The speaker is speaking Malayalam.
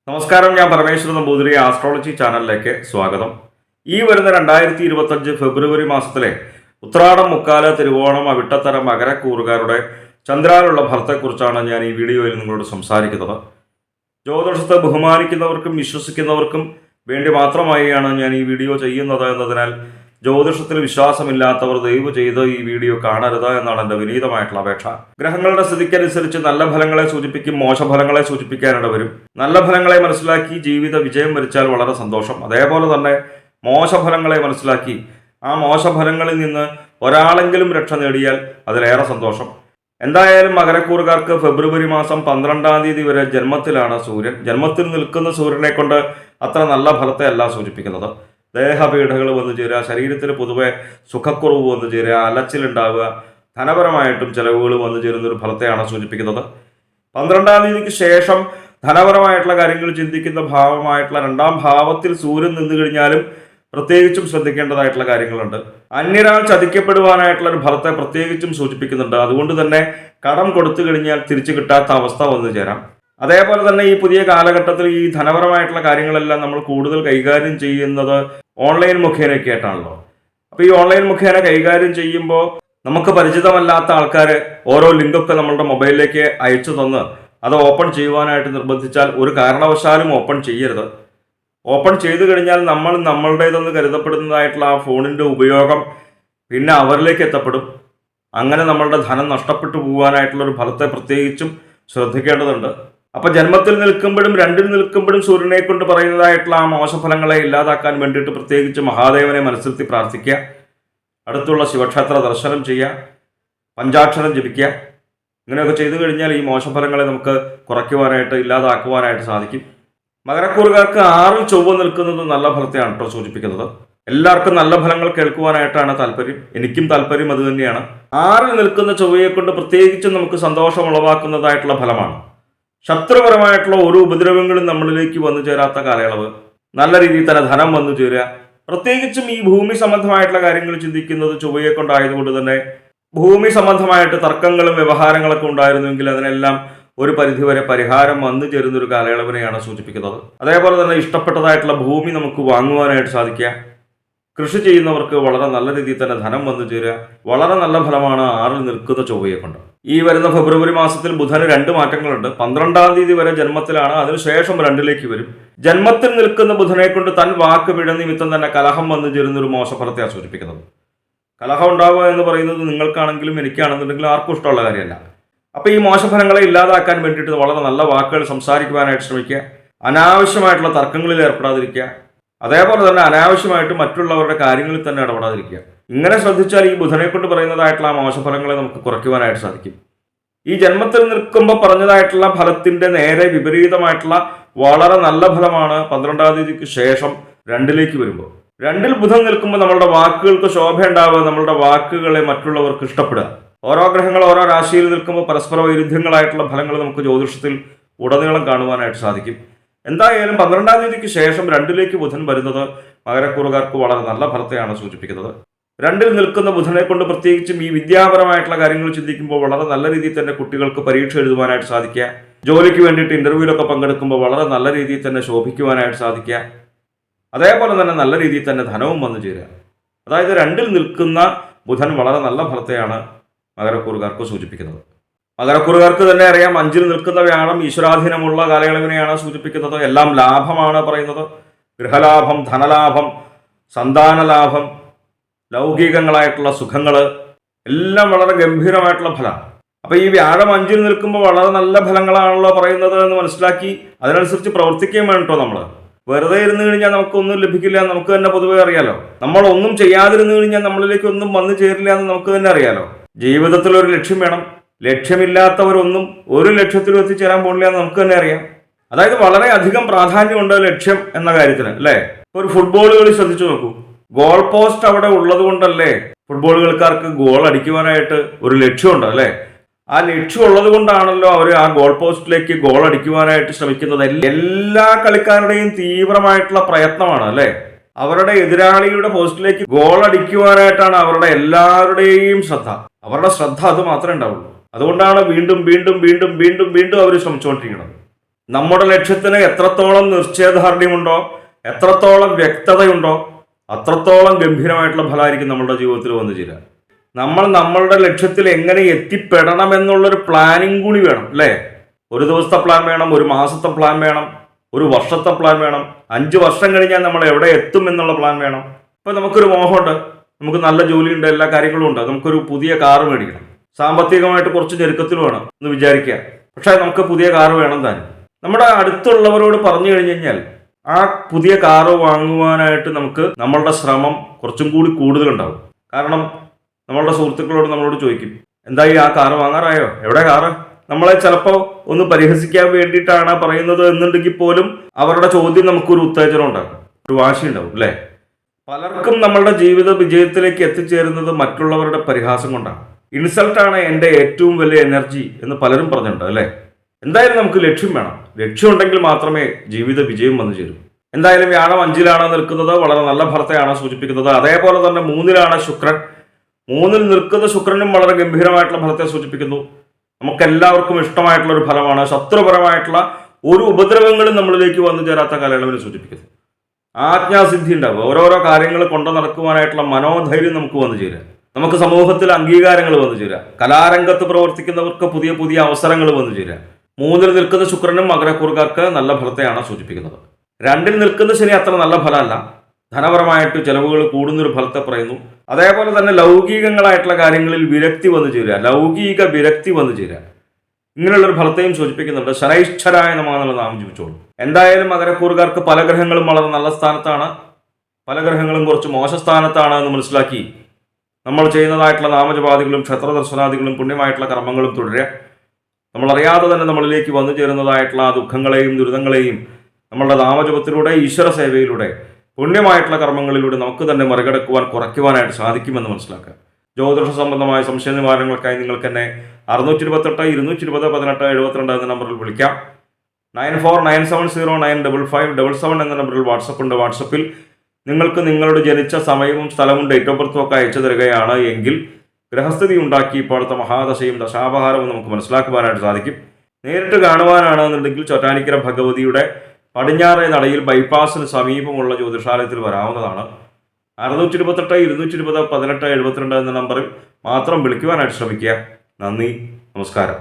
നമസ്കാരം, ഞാൻ പരമേശ്വരൻ നമ്പൂതിരി. ആസ്ട്രോളജി ചാനലിലേക്ക് സ്വാഗതം. ഈ വരുന്ന 2025 ഫെബ്രുവരി മാസത്തിലെ ഉത്രാടം, മുക്കാല്, തിരുവോണം, അവിട്ടത്തരം, മകരക്കൂറുകാരുടെ ചന്ദ്രാനുള്ള ഫലത്തെക്കുറിച്ചാണ് ഞാൻ ഈ വീഡിയോയിൽ നിങ്ങളോട് സംസാരിക്കുന്നത്. ജ്യോതിഷത്തെ ബഹുമാനിക്കുന്നവർക്കും വിശ്വസിക്കുന്നവർക്കും വേണ്ടി മാത്രമായാണ് ഞാൻ ഈ വീഡിയോ ചെയ്യുന്നത് എന്നതിനാൽ ജ്യോതിഷത്തിൽ വിശ്വാസമില്ലാത്തവർ ദയവ് ചെയ്ത് ഈ വീഡിയോ കാണരുത് എന്നാണ് എൻ്റെ വിനീതമായിട്ടുള്ള അപേക്ഷ. ഗ്രഹങ്ങളുടെ സ്ഥിതിക്കനുസരിച്ച് നല്ല ഫലങ്ങളെ സൂചിപ്പിക്കും, മോശഫലങ്ങളെ സൂചിപ്പിക്കാനിട വരും. നല്ല ഫലങ്ങളെ മനസ്സിലാക്കി ജീവിത വിജയം വരിച്ചാൽ വളരെ സന്തോഷം. അതേപോലെ തന്നെ മോശഫലങ്ങളെ മനസ്സിലാക്കി ആ മോശഫലങ്ങളിൽ നിന്ന് ഒരാളെങ്കിലും രക്ഷ നേടിയാൽ അതിലേറെ സന്തോഷം. എന്തായാലും മകരക്കൂറുകാർക്ക് ഫെബ്രുവരി മാസം 12-ാം തീയതി വരെ ജന്മത്തിലാണ് സൂര്യൻ. ജന്മത്തിൽ നിൽക്കുന്ന സൂര്യനെ കൊണ്ട് അത്ര നല്ല ഫലത്തെ അല്ല സൂചിപ്പിക്കുന്നത്. ദേഹപീഠകൾ വന്നു ചേരുക, ശരീരത്തിന് പൊതുവെ സുഖക്കുറവ് വന്നു ചേരുക, അലച്ചിലുണ്ടാവുക, ധനപരമായിട്ടും ചെലവുകൾ വന്നു ചേരുന്ന ഒരു ഫലത്തെയാണ് സൂചിപ്പിക്കുന്നത്. 12-ാം തീയതിക്ക് ശേഷം ധനപരമായിട്ടുള്ള കാര്യങ്ങൾ ചിന്തിക്കുന്ന ഭാവമായിട്ടുള്ള 2-ാം ഭാവത്തിൽ സൂര്യൻ നിന്നു കഴിഞ്ഞാലും പ്രത്യേകിച്ചും ശ്രദ്ധിക്കേണ്ടതായിട്ടുള്ള കാര്യങ്ങളുണ്ട്. അന്യരാൾ ചതിക്കപ്പെടുവാനായിട്ടുള്ള ഒരു ഫലത്തെ പ്രത്യേകിച്ചും സൂചിപ്പിക്കുന്നുണ്ട്. അതുകൊണ്ട് തന്നെ കടം കൊടുത്തു കഴിഞ്ഞാൽ തിരിച്ചു കിട്ടാത്ത അവസ്ഥ വന്നു ചേരാം. അതേപോലെ തന്നെ ഈ പുതിയ കാലഘട്ടത്തിൽ ഈ ധനപരമായിട്ടുള്ള കാര്യങ്ങളെല്ലാം നമ്മൾ കൂടുതൽ കൈകാര്യം ചെയ്യുന്നത് ഓൺലൈൻ മുഖേനയൊക്കെ ആയിട്ടാണല്ലോ. അപ്പോൾ ഈ ഓൺലൈൻ മുഖേന കൈകാര്യം ചെയ്യുമ്പോൾ നമുക്ക് പരിചിതമല്ലാത്ത ആൾക്കാർ ഓരോ ലിങ്കൊക്കെ നമ്മളുടെ മൊബൈലിലേക്ക് അയച്ചു തന്ന് അത് ഓപ്പൺ ചെയ്യുവാനായിട്ട് നിർബന്ധിച്ചാൽ ഒരു കാരണവശാലും ഓപ്പൺ ചെയ്യരുത്. ഓപ്പൺ ചെയ്തു കഴിഞ്ഞാൽ നമ്മളുടേതെന്ന് കരുതപ്പെടുന്നതായിട്ടുള്ള ആ ഫോണിൻ്റെ ഉപയോഗം പിന്നെ അവരിലേക്ക് എത്തപ്പെടും. അങ്ങനെ നമ്മളുടെ ധനം നഷ്ടപ്പെട്ടു പോകാനായിട്ടുള്ളൊരു ഫലത്തെ പ്രത്യേകിച്ചും ശ്രദ്ധിക്കേണ്ടതുണ്ട്. അപ്പോൾ ജന്മത്തിൽ നിൽക്കുമ്പോഴും 2-ൽ നിൽക്കുമ്പോഴും സൂര്യനെ കൊണ്ട് പറയുന്നതായിട്ടുള്ള ആ മോശഫലങ്ങളെ ഇല്ലാതാക്കാൻ വേണ്ടിയിട്ട് പ്രത്യേകിച്ച് മഹാദേവനെ മനസ്സിരുത്തി പ്രാർത്ഥിക്കുക, അടുത്തുള്ള ശിവക്ഷേത്ര ദർശനം ചെയ്യുക, പഞ്ചാക്ഷരം ജപിക്കുക. ഇങ്ങനെയൊക്കെ ചെയ്തു കഴിഞ്ഞാൽ ഈ മോശഫലങ്ങളെ നമുക്ക് കുറയ്ക്കുവാനായിട്ട് ഇല്ലാതാക്കുവാനായിട്ട് സാധിക്കും. മകരക്കൂറുകാർക്ക് 6-ൽ ചൊവ്വ നിൽക്കുന്നത് നല്ല ഫലത്തെയാണ് കേട്ടോ സൂചിപ്പിക്കുന്നത്. എല്ലാവർക്കും നല്ല ഫലങ്ങൾ കേൾക്കുവാനായിട്ടാണ് താല്പര്യം. എനിക്കും താല്പര്യം അത് തന്നെയാണ്. 6-ൽ നിൽക്കുന്ന ചൊവ്വയെ കൊണ്ട് പ്രത്യേകിച്ചും നമുക്ക് സന്തോഷം ഉളവാക്കുന്നതായിട്ടുള്ള ഫലമാണ്. ശത്രുപരമായിട്ടുള്ള ഒരു ഉപദ്രവങ്ങളും നമ്മളിലേക്ക് വന്നു ചേരാത്ത കാലയളവ്, നല്ല രീതിയിൽ തന്നെ ധനം വന്നു ചേരുക. പ്രത്യേകിച്ചും ഈ ഭൂമി സംബന്ധമായിട്ടുള്ള കാര്യങ്ങൾ ചിന്തിക്കുന്നത് ചൊവ്വയെ കൊണ്ടായതുകൊണ്ട് തന്നെ ഭൂമി സംബന്ധമായിട്ട് തർക്കങ്ങളും വ്യവഹാരങ്ങളൊക്കെ ഉണ്ടായിരുന്നുവെങ്കിൽ അതിനെല്ലാം ഒരു പരിധിവരെ പരിഹാരം വന്നു ചേരുന്നൊരു കാലയളവിനെയാണ് സൂചിപ്പിക്കുന്നത്. അതേപോലെ തന്നെ ഇഷ്ടപ്പെട്ടതായിട്ടുള്ള ഭൂമി നമുക്ക് വാങ്ങുവാനായിട്ട് സാധിക്കുക. കൃഷി ചെയ്യുന്നവർക്ക് വളരെ നല്ല രീതിയിൽ തന്നെ ധനം വന്നു ചേരുക. വളരെ നല്ല ഫലമാണ് 6-ൽ നിൽക്കുന്ന ചൊവ്വയെ കൊണ്ട്. ഈ വരുന്ന ഫെബ്രുവരി മാസത്തിൽ ബുധന് 2 മാറ്റങ്ങളുണ്ട്. 12-ാം തീയതി വരെ ജന്മത്തിലാണ്, അതിനുശേഷം 2-ലേക്ക് വരും. ജന്മത്തിൽ നിൽക്കുന്ന ബുധനെ കൊണ്ട് തൻ വാക്ക് പിഴ നിമിത്തം തന്നെ കലഹം വന്നു ചേരുന്ന ഒരു മോശഫലത്തെയാണ് സൂചിപ്പിക്കുന്നത്. കലഹം ഉണ്ടാവുക എന്ന് പറയുന്നത് നിങ്ങൾക്കാണെങ്കിലും എനിക്കാണെന്നുണ്ടെങ്കിലും ആർക്കും ഇഷ്ടമുള്ള കാര്യമല്ല. അപ്പോൾ ഈ മോശഫലങ്ങളെ ഇല്ലാതാക്കാൻ വേണ്ടിയിട്ട് വളരെ നല്ല വാക്കുകൾ സംസാരിക്കുവാനായിട്ട് ശ്രമിക്കുക. അനാവശ്യമായിട്ടുള്ള തർക്കങ്ങളിൽ ഏർപ്പെടാതിരിക്കുക. അതേപോലെ തന്നെ അനാവശ്യമായിട്ട് മറ്റുള്ളവരുടെ കാര്യങ്ങളിൽ തന്നെ ഇടപെടാതിരിക്കുക. ഇങ്ങനെ ശ്രദ്ധിച്ചാൽ ഈ ബുധനെ കൊണ്ട് പറയുന്നതായിട്ടുള്ള ആ മോശഫലങ്ങളെ നമുക്ക് കുറയ്ക്കുവാനായിട്ട് സാധിക്കും. ഈ ജന്മത്തിൽ നിൽക്കുമ്പോൾ പറഞ്ഞതായിട്ടുള്ള ഫലത്തിന്റെ നേരെ വിപരീതമായിട്ടുള്ള വളരെ നല്ല ഫലമാണ് 12-ാം തീയതിക്ക് ശേഷം 2-ലേക്ക് വരുമ്പോൾ. 2-ൽ ബുധൻ നിൽക്കുമ്പോൾ നമ്മളുടെ വാക്കുകൾക്ക് ശോഭ ഉണ്ടാവുക, നമ്മളുടെ വാക്കുകളെ മറ്റുള്ളവർക്ക് ഇഷ്ടപ്പെടുക. ഓരോ ഗ്രഹങ്ങൾ ഓരോ രാശിയിൽ നിൽക്കുമ്പോൾ പരസ്പര വൈരുദ്ധ്യങ്ങളായിട്ടുള്ള ഫലങ്ങൾ നമുക്ക് ജ്യോതിഷത്തിൽ ഉടനീളം കാണുവാനായിട്ട് സാധിക്കും. എന്തായാലും 12-ാം തീയതിക്ക് ശേഷം 2-ലേക്ക് ബുധൻ വരുന്നത് മകരക്കൂറുകാർക്ക് വളരെ നല്ല ഫലത്തെയാണ് സൂചിപ്പിക്കുന്നത്. 2-ൽ നിൽക്കുന്ന ബുധനെ കൊണ്ട് പ്രത്യേകിച്ചും ഈ വിദ്യാപരമായിട്ടുള്ള കാര്യങ്ങൾ ചിന്തിക്കുമ്പോൾ വളരെ നല്ല രീതിയിൽ തന്നെ കുട്ടികൾക്ക് പരീക്ഷ എഴുതുവാനായിട്ട് സാധിക്കുക. ജോലിക്ക് വേണ്ടിയിട്ട് ഇന്റർവ്യൂവിലൊക്കെ പങ്കെടുക്കുമ്പോൾ വളരെ നല്ല രീതിയിൽ തന്നെ ശോഭിക്കുവാനായിട്ട് സാധിക്കുക. അതേപോലെ തന്നെ നല്ല രീതിയിൽ തന്നെ ധനവും വന്നു ചേരുക. അതായത് 2-ൽ നിൽക്കുന്ന ബുധൻ വളരെ നല്ല ഫലത്തെയാണ് മകരക്കൂറുകാർക്ക് സൂചിപ്പിക്കുന്നത്. മകരക്കൂറുകാർക്ക് തന്നെ അറിയാം, 5-ൽ നിൽക്കുന്ന വ്യാഴം ഈശ്വരാധീനമുള്ള കാലയളവിനെയാണ് സൂചിപ്പിക്കുന്നത്. എല്ലാം ലാഭമാണ് പറയുന്നത്. ഗൃഹലാഭം, ധനലാഭം, സന്താനലാഭം, ലൗകികങ്ങളായിട്ടുള്ള സുഖങ്ങൾ എല്ലാം വളരെ ഗംഭീരമായിട്ടുള്ള ഫലമാണ്. അപ്പോൾ ഈ വ്യാഴം 5-ൽ നിൽക്കുമ്പോൾ വളരെ നല്ല ഫലങ്ങളാണല്ലോ പറയുന്നത് എന്ന് മനസ്സിലാക്കി അതിനനുസരിച്ച് പ്രവർത്തിക്കുകയും വേണം കേട്ടോ. നമ്മൾ വെറുതെ ഇരുന്ന് കഴിഞ്ഞാൽ നമുക്കൊന്നും ലഭിക്കില്ല എന്ന് നമുക്ക് തന്നെ പൊതുവെ അറിയാലോ. നമ്മളൊന്നും ചെയ്യാതിരുന്നു കഴിഞ്ഞാൽ നമ്മളിലേക്ക് ഒന്നും വന്നു ചേരില്ല എന്ന് നമുക്ക് തന്നെ അറിയാലോ. ജീവിതത്തിൽ ഒരു ലക്ഷ്യം വേണം. ലക്ഷ്യമില്ലാത്തവരൊന്നും ഒരു ലക്ഷ്യത്തിലും എത്തിച്ചേരാൻ പോകില്ല എന്ന് നമുക്ക് തന്നെ അറിയാം. അതായത് വളരെ അധികം പ്രാധാന്യമുണ്ട് ലക്ഷ്യം എന്ന കാര്യത്തിന്, അല്ലേ? ഒരു ഫുട്ബോൾ കളി ശ്രദ്ധിച്ചു നോക്കൂ. ഗോൾ പോസ്റ്റ് അവിടെ ഉള്ളത് കൊണ്ടല്ലേ ഫുട്ബോൾ കളിക്കാർക്ക് ഗോൾ അടിക്കുവാനായിട്ട് ഒരു ലക്ഷ്യമുണ്ട്, അല്ലേ? ആ ലക്ഷ്യം ഉള്ളത് കൊണ്ടാണല്ലോ അവർ ആ ഗോൾ പോസ്റ്റിലേക്ക് ഗോൾ അടിക്കുവാനായിട്ട് ശ്രമിക്കുന്നത്. എല്ലാ കളിക്കാരുടെയും തീവ്രമായിട്ടുള്ള പ്രയത്നമാണ്, അല്ലേ? അവരുടെ എതിരാളിയുടെ പോസ്റ്റിലേക്ക് ഗോൾ അടിക്കുവാനായിട്ടാണ് അവരുടെ എല്ലാവരുടെയും ശ്രദ്ധ. അവരുടെ ശ്രദ്ധ അത് മാത്രമേ ഉണ്ടാവുള്ളൂ. അതുകൊണ്ടാണ് വീണ്ടും വീണ്ടും വീണ്ടും വീണ്ടും വീണ്ടും അവർ ശ്രമിച്ചുകൊണ്ടിരിക്കുന്നത്. നമ്മുടെ ലക്ഷ്യത്തിന് എത്രത്തോളം നിശ്ചയദാർഢ്യമുണ്ടോ, എത്രത്തോളം വ്യക്തതയുണ്ടോ, അത്രത്തോളം ഗംഭീരമായിട്ടുള്ള ഫലമായിരിക്കും നമ്മുടെ ജീവിതത്തിൽ വന്നു ചേരുക. നമ്മൾ നമ്മളുടെ ലക്ഷ്യത്തിൽ എങ്ങനെ എത്തിപ്പെടണം എന്നുള്ളൊരു പ്ലാനിങ് കൂടി വേണം അല്ലേ. ഒരു ദിവസത്തെ പ്ലാൻ വേണം, ഒരു മാസത്തെ പ്ലാൻ വേണം, ഒരു വർഷത്തെ പ്ലാൻ വേണം, 5 വർഷം കഴിഞ്ഞാൽ നമ്മൾ എവിടെ എത്തും എന്നുള്ള പ്ലാൻ വേണം. ഇപ്പം നമുക്കൊരു മോഹമുണ്ട്, നമുക്ക് നല്ല ജോലിയുണ്ട്, എല്ലാ കാര്യങ്ങളും ഉണ്ട്, നമുക്കൊരു പുതിയ കാറ് മേടിക്കണം. സാമ്പത്തികമായിട്ട് കുറച്ച് ഞെരുക്കത്തിൽ വേണം എന്ന് വിചാരിക്കുക. പക്ഷേ നമുക്ക് പുതിയ കാറ് വേണം താനും. നമ്മുടെ അടുത്തുള്ളവരോട് പറഞ്ഞു കഴിഞ്ഞു കഴിഞ്ഞാൽ ആ പുതിയ കാറ് വാങ്ങുവാനായിട്ട് നമുക്ക് നമ്മളുടെ ശ്രമം കുറച്ചും കൂടി കൂടുതലുണ്ടാവും. കാരണം നമ്മളുടെ സുഹൃത്തുക്കളോട് നമ്മളോട് ചോദിക്കും, എന്തായി ആ കാറ് വാങ്ങാറായോ, എവിടെ കാറ്? നമ്മളെ ചിലപ്പോൾ ഒന്ന് പരിഹസിക്കാൻ വേണ്ടിയിട്ടാണ് പറയുന്നത് എന്നുണ്ടെങ്കിൽ പോലും അവരുടെ ചോദ്യം നമുക്കൊരു ഉത്തേജനം ഉണ്ടാക്കും, ഒരു വാശി ഉണ്ടാവും അല്ലേ. പലർക്കും നമ്മളുടെ ജീവിത വിജയത്തിലേക്ക് എത്തിച്ചേരുന്നത് മറ്റുള്ളവരുടെ പരിഹാസം കൊണ്ടാണ്. ഇൻസൾട്ടാണ് എൻ്റെ ഏറ്റവും വലിയ എനർജി എന്ന് പലരും പറഞ്ഞിട്ടുണ്ട് അല്ലേ. എന്തായാലും നമുക്ക് ലക്ഷ്യം വേണം. ലക്ഷ്യമുണ്ടെങ്കിൽ മാത്രമേ ജീവിത വിജയം വന്നു ചേരൂ. എന്തായാലും വ്യാഴം 5-ലാണ് നിൽക്കുന്നത്, വളരെ നല്ല ഫലത്തെയാണ് സൂചിപ്പിക്കുന്നത്. അതേപോലെ തന്നെ 3-ലാണ് ശുക്രൻ. 3-ൽ നിൽക്കുന്ന ശുക്രനും വളരെ ഗംഭീരമായിട്ടുള്ള ഫലത്തെ സൂചിപ്പിക്കുന്നു. നമുക്കെല്ലാവർക്കും ഇഷ്ടമായിട്ടുള്ള ഒരു ഫലമാണ്. ശത്രുപരമായിട്ടുള്ള ഒരു ഉപദ്രവങ്ങളും നമ്മളിലേക്ക് വന്നു ചേരാത്ത കാലയളവിനെ സൂചിപ്പിക്കുന്നു. ആജ്ഞാസിദ്ധി ഉണ്ടാവുക, ഓരോരോ കാര്യങ്ങൾ കൊണ്ടു നടക്കുവാനായിട്ടുള്ള മനോധൈര്യം നമുക്ക് വന്നു ചേരുക. നമുക്ക് സമൂഹത്തിൽ അംഗീകാരങ്ങൾ വന്നു ചേരുക. കലാരംഗത്ത് പ്രവർത്തിക്കുന്നവർക്ക് പുതിയ പുതിയ അവസരങ്ങൾ വന്നു ചേരുക. 3-ൽ നിൽക്കുന്ന ശുക്രനും മകരക്കൂറുകാർക്ക് നല്ല ഫലത്തെയാണ് സൂചിപ്പിക്കുന്നത്. 2-ൽ നിൽക്കുന്ന ശനി അത്ര നല്ല ഫലമല്ല. ധനപരമായിട്ട് ചെലവുകൾ കൂടുന്നൊരു ഫലത്തെ പറയുന്നു. അതേപോലെ തന്നെ ലൗകികങ്ങളായിട്ടുള്ള കാര്യങ്ങളിൽ വിരക്തി വന്നു ചേരുക, ലൗകിക വിരക്തി വന്നു ചേരുക, ഇങ്ങനെയുള്ളൊരു ഫലത്തെയും സൂചിപ്പിക്കുന്നുണ്ട്. ശനൈശ്വരായ നമഃ നാമം ജപിച്ചോളൂ. എന്തായാലും മകരക്കൂറുകാർക്ക് പല ഗ്രഹങ്ങളും വളരെ നല്ല സ്ഥാനത്താണ്, പല ഗ്രഹങ്ങളും കുറച്ച് മോശ സ്ഥാനത്താണ് എന്ന് മനസ്സിലാക്കി നമ്മൾ ചെയ്യുന്നതായിട്ടുള്ള നാമജപാദികളും ക്ഷേത്രദർശനാദികളും പുണ്യമായിട്ടുള്ള കർമ്മങ്ങളും തുടരുക. നമ്മളറിയാതെ തന്നെ നമ്മളിലേക്ക് വന്നു ചേരുന്നതായിട്ടുള്ള ആ ദുഃഖങ്ങളെയും ദുരിതങ്ങളെയും നമ്മളുടെ നാമജപത്തിലൂടെ, ഈശ്വര സേവയിലൂടെ, പുണ്യമായിട്ടുള്ള കർമ്മങ്ങളിലൂടെ നമുക്ക് തന്നെ മറികടക്കുവാൻ, കുറയ്ക്കുവാനായിട്ട് സാധിക്കുമെന്ന് മനസ്സിലാക്കുക. ജ്യോതിഷ സംബന്ധമായ സംശയ നിവാരണങ്ങൾക്കായി നിങ്ങൾക്ക് എന്നെ 628 220 18 72 എന്ന നമ്പറിൽ വിളിക്കാം. 9497095577 എന്ന നമ്പറിൽ വാട്സപ്പ് ഉണ്ട്. വാട്സപ്പിൽ നിങ്ങൾക്ക് നിങ്ങളുടെ ജനിച്ച സമയവും സ്ഥലവും ഡേറ്റ് ഓഫ് ബർത്തും ഒക്കെ അയച്ചു തരികയാണ് എങ്കിൽ ഗ്രഹസ്ഥിതി ഉണ്ടാക്കി ഇപ്പോഴത്തെ മഹാദശയും ദശാപഹാരവും നമുക്ക് മനസ്സിലാക്കുവാനായിട്ട് സാധിക്കും. നേരിട്ട് കാണുവാനാണെന്നുണ്ടെങ്കിൽ ചോറ്റാനിക്കര ഭഗവതിയുടെ പടിഞ്ഞാറേ നടയിൽ ബൈപ്പാസിന് സമീപമുള്ള ജ്യോതിഷാലയത്തിൽ വരാവുന്നതാണ്. 628 220 18 72 എന്ന നമ്പറിൽ മാത്രം വിളിക്കുവാനായിട്ട് ശ്രമിക്കുക. നന്ദി, നമസ്കാരം.